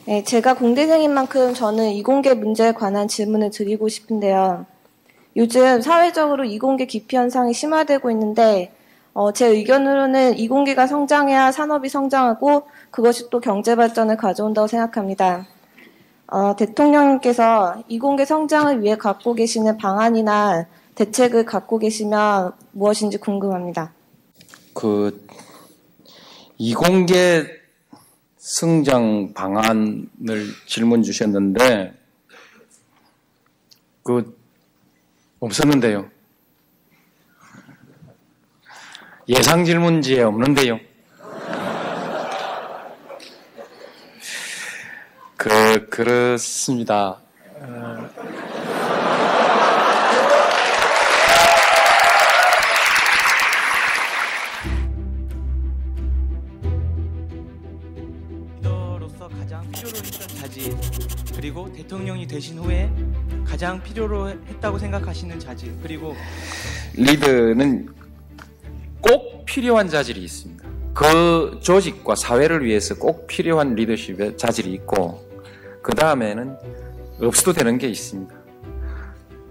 네, 제가 공대생인 만큼 저는 이공계 문제에 관한 질문을 드리고 싶은데요. 요즘 사회적으로 이공계 기피 현상이 심화되고 있는데 제 의견으로는 이공계가 성장해야 산업이 성장하고 그것이 또 경제 발전을 가져온다고 생각합니다. 대통령님께서 이공계 성장을 위해 갖고 계시는 방안이나 대책을 갖고 계시면 무엇인지 궁금합니다. 이공계 성장 방안을 질문 주셨는데 없었는데요. 예상 질문지에 없는데요. 그렇습니다. 리더로서 가장 필요로 했던 자질, 그리고 대통령이 되신 후에 가장 필요로 했다고 생각하시는 자질, 그리고 리더는 꼭 필요한 자질이 있습니다. 그 조직과 사회를 위해서 꼭 필요한 리더십의 자질이 있고, 그 다음에는 없어도 되는 게 있습니다.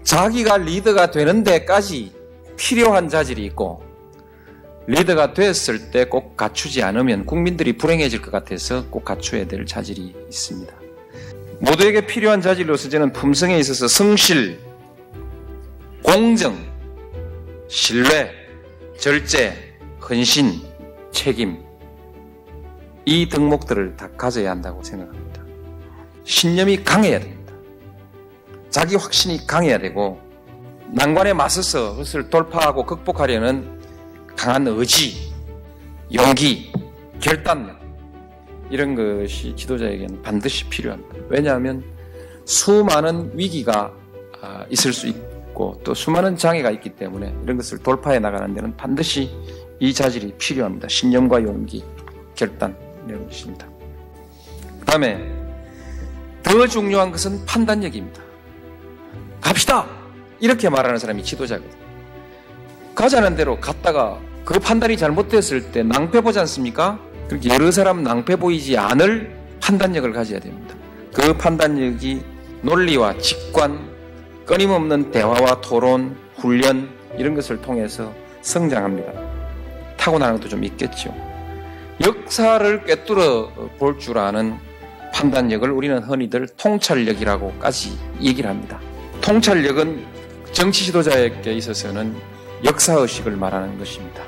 자기가 리더가 되는 데까지 필요한 자질이 있고, 리더가 됐을 때 꼭 갖추지 않으면 국민들이 불행해질 것 같아서 꼭 갖춰야 될 자질이 있습니다. 모두에게 필요한 자질로서 저는 품성에 있어서 성실, 공정, 신뢰, 절제, 헌신, 책임, 이 덕목들을 다 가져야 한다고 생각합니다. 신념이 강해야 됩니다. 자기 확신이 강해야 되고, 난관에 맞서서 그것을 돌파하고 극복하려는 강한 의지, 용기, 결단력, 이런 것이 지도자에게는 반드시 필요합니다. 왜냐하면 수많은 위기가 있을 수 있고 또 수많은 장애가 있기 때문에 이런 것을 돌파해 나가는 데는 반드시 이 자질이 필요합니다. 신념과 용기, 결단, 이런 것입니다. 그 다음에 더 중요한 것은 판단력입니다. 갑시다! 이렇게 말하는 사람이 지도자거든요. 가자는 대로 갔다가 그 판단이 잘못됐을 때 낭패 보지 않습니까? 그렇게 여러 사람 낭패 보이지 않을 판단력을 가져야 됩니다. 그 판단력이 논리와 직관, 끊임없는 대화와 토론, 훈련, 이런 것을 통해서 성장합니다. 타고나는 것도 좀 있겠죠. 역사를 꿰뚫어 볼 줄 아는 판단력을 우리는 흔히들 통찰력이라고까지 얘기를 합니다. 통찰력은 정치 지도자에게 있어서는 역사의식을 말하는 것입니다.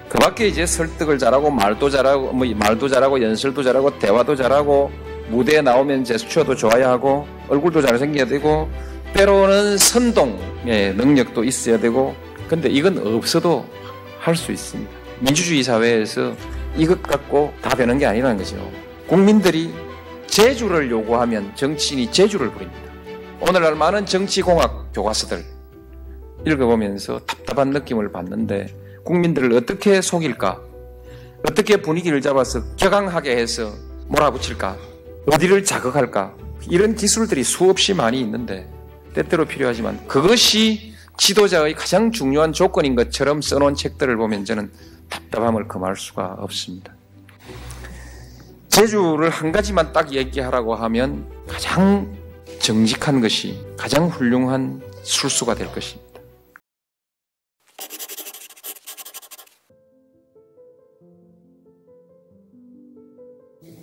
그 밖에 이제 설득을 잘하고 말도 잘하고 연설도 잘하고 대화도 잘하고 무대에 나오면 제스처도 좋아야 하고 얼굴도 잘생겨야 되고 때로는 선동의 능력도 있어야 되고, 근데 이건 없어도 할 수 있습니다. 민주주의 사회에서 이것 갖고 다 되는 게 아니라는 거죠. 국민들이 재주를 요구하면 정치인이 재주를 부립니다. 오늘날 많은 정치공학 교과서들 읽어보면서 답답한 느낌을 받는데, 국민들을 어떻게 속일까? 어떻게 분위기를 잡아서 격앙하게 해서 몰아붙일까? 어디를 자극할까? 이런 기술들이 수없이 많이 있는데 때때로 필요하지만 그것이 지도자의 가장 중요한 조건인 것처럼 써놓은 책들을 보면 저는 답답함을 금할 수가 없습니다. 재주를 한 가지만 딱 얘기하라고 하면 가장 정직한 것이 가장 훌륭한 술수가 될 것입니다.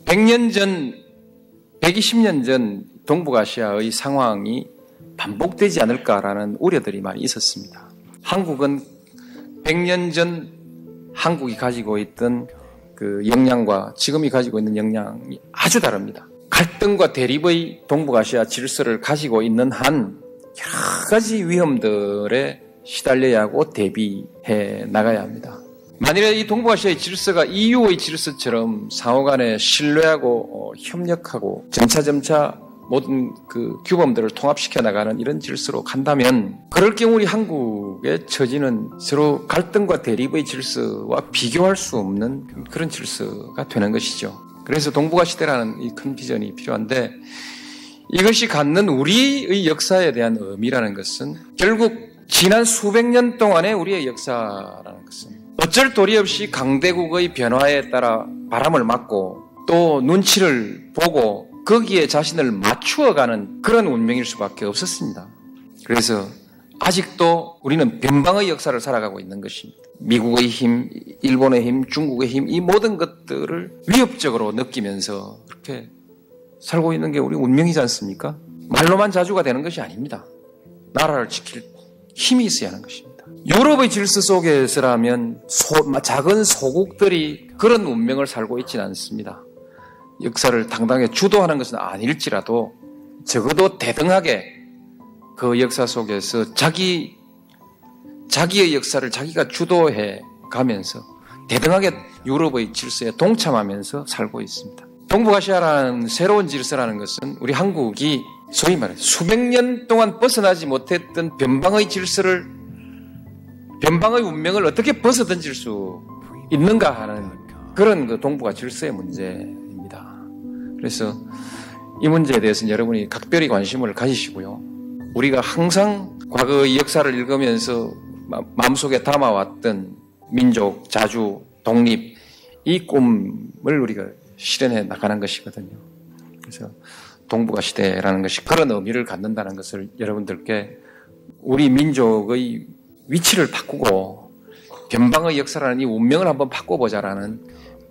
100년 전, 120년 전 동북아시아의 상황이 반복되지 않을까라는 우려들이 많이 있었습니다. 한국은 100년 전 한국이 가지고 있던 그 역량과 지금이 가지고 있는 역량이 아주 다릅니다. 갈등과 대립의 동북아시아 질서를 가지고 있는 한 여러 가지 위험들에 시달려야 하고 대비해 나가야 합니다. 만일에 이 동북아시아의 질서가 EU의 질서처럼 상호간에 신뢰하고 협력하고 점차 모든 그 규범들을 통합시켜 나가는 이런 질서로 간다면, 그럴 경우 우리 한국의 처지는 서로 갈등과 대립의 질서와 비교할 수 없는 그런 질서가 되는 것이죠. 그래서 동북아 시대라는 이 큰 비전이 필요한데, 이것이 갖는 우리의 역사에 대한 의미라는 것은 결국 지난 수백 년 동안의 우리의 역사라는 것은 어쩔 도리 없이 강대국의 변화에 따라 바람을 맞고 또 눈치를 보고 거기에 자신을 맞추어가는 그런 운명일 수밖에 없었습니다. 그래서 아직도 우리는 변방의 역사를 살아가고 있는 것입니다. 미국의 힘, 일본의 힘, 중국의 힘, 이 모든 것들을 위협적으로 느끼면서 그렇게 살고 있는 게 우리 운명이지 않습니까? 말로만 자주가 되는 것이 아닙니다. 나라를 지킬 힘이 있어야 하는 것입니다. 유럽의 질서 속에서라면 작은 소국들이 그런 운명을 살고 있지는 않습니다. 역사를 당당하게 주도하는 것은 아닐지라도 적어도 대등하게 그 역사 속에서 자기의 역사를 자기가 주도해 가면서 대등하게 유럽의 질서에 동참하면서 살고 있습니다. 동북아시아라는 새로운 질서라는 것은 우리 한국이 소위 말해 수백 년 동안 벗어나지 못했던 변방의 질서를, 변방의 운명을 어떻게 벗어던질 수 있는가 하는 그런 그 동북아 질서의 문제입니다. 그래서 이 문제에 대해서는 여러분이 각별히 관심을 가지시고요. 우리가 항상 과거의 역사를 읽으면서 마음속에 담아왔던 민족, 자주, 독립, 이 꿈을 우리가 실현해 나가는 것이거든요. 그래서 동북아 시대라는 것이 그런 의미를 갖는다는 것을 여러분들께 우리 민족의 위치를 바꾸고 변방의 역사라는 이 운명을 한번 바꿔보자라는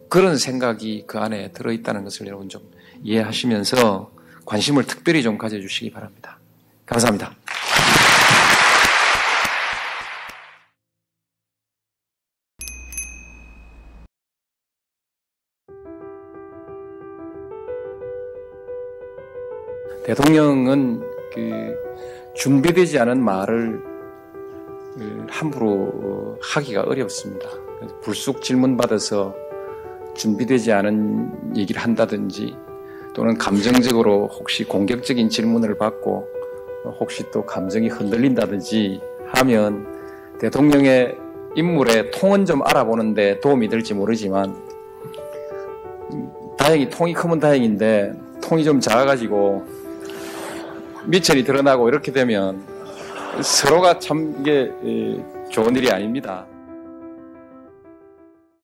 그런 생각이 그 안에 들어있다는 것을 여러분 좀 이해하시면서 관심을 특별히 좀 가져주시기 바랍니다. 감사합니다. 대통령은 준비되지 않은 말을 함부로 하기가 어렵습니다. 불쑥 질문받아서 준비되지 않은 얘기를 한다든지 또는 감정적으로 혹시 공격적인 질문을 받고 혹시 또 감정이 흔들린다든지 하면 대통령의 인물의 통은 좀 알아보는데 도움이 될지 모르지만 다행히 통이 크면 다행인데 통이 좀 작아가지고 미천이 드러나고 이렇게 되면 서로가 참 이게 좋은 일이 아닙니다.